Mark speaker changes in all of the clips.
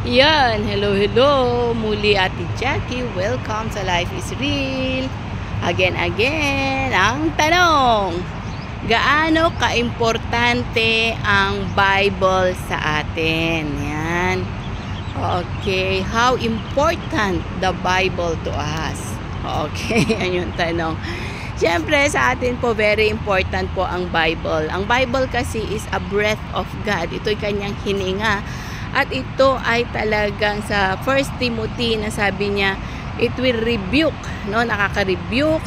Speaker 1: Yan, hello, hello. Muli Ate Jackie, welcome sa Life is Real. Again, ang tanong, gaano kaimportante ang Bible sa atin? Yan. Okay, how important the Bible to us? Okay, yan yung tanong. Siyempre, sa atin po, very important po ang Bible. Ang Bible kasi is a breath of God. Ito'y kanyang hininga. At ito ay talagang sa 1 Timothy na sabi niya, it will rebuke, no? Nakaka-rebuke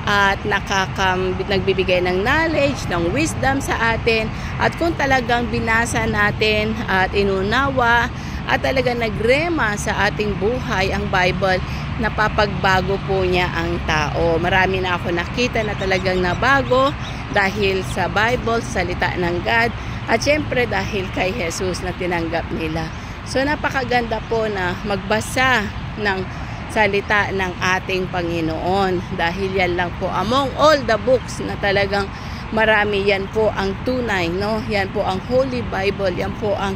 Speaker 1: at nagbibigay ng knowledge, ng wisdom sa atin. At kung talagang binasa natin at inunawa at talagang nagrema sa ating buhay ang Bible, napapagbago po niya ang tao. Marami na ako nakita na talagang nabago dahil sa Bible, salita ng God. At syempre dahil kay Jesus na tinanggap nila. So napakaganda po na magbasa ng salita ng ating Panginoon. Dahil yan lang po among all the books na talagang marami, yan po ang tunay. No? Yan po ang Holy Bible. Yan po ang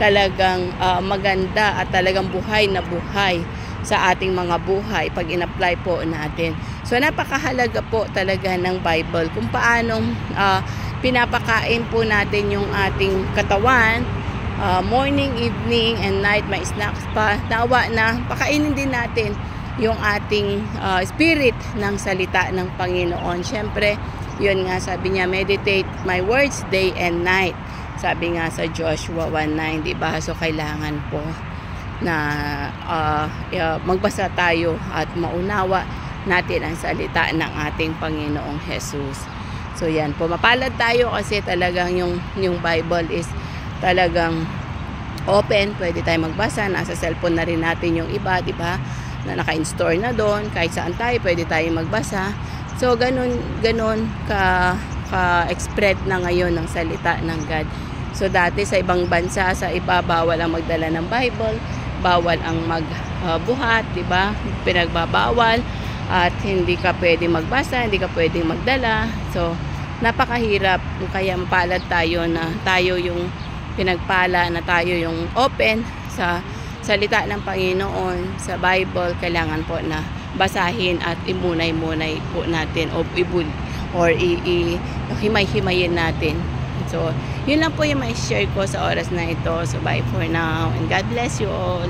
Speaker 1: talagang maganda at talagang buhay na buhay sa ating mga buhay pag in-apply po natin. So napakahalaga po talaga ng Bible kung paanong pinapakain po natin yung ating katawan, morning, evening, and night, may snacks pa. Nawa na, pakainin din natin yung ating spirit ng salita ng Panginoon. Siyempre, yun nga sabi niya, meditate my words day and night. Sabi nga sa Joshua 1:9, diba? So, kailangan po na magbasa tayo at maunawa natin ang salita ng ating Panginoong Jesus. So yan po, mapalad tayo kasi talagang yung Bible is talagang open, pwede tayo magbasa, nasa cellphone na rin natin yung iba, di ba? Na naka-install na doon, kahit saan tayo pwede tayo magbasa. So ganun ka-spread na ngayon ng salita ng God. So dati sa ibang bansa, sa iba bawal ang magdala ng Bible, bawal ang magbuhat, di ba? Pinagbabawal. At hindi ka pwede magbasa, hindi ka pwede magdala. So, napakahirap. Kaya mapalad tayo na tayo yung pinagpala, na tayo yung open sa salita ng Panginoon, sa Bible. Kailangan po na basahin at imunay-munay po natin or himay-himayin natin. So, yun lang po yung may share ko sa oras na ito. So, bye for now and God bless you all.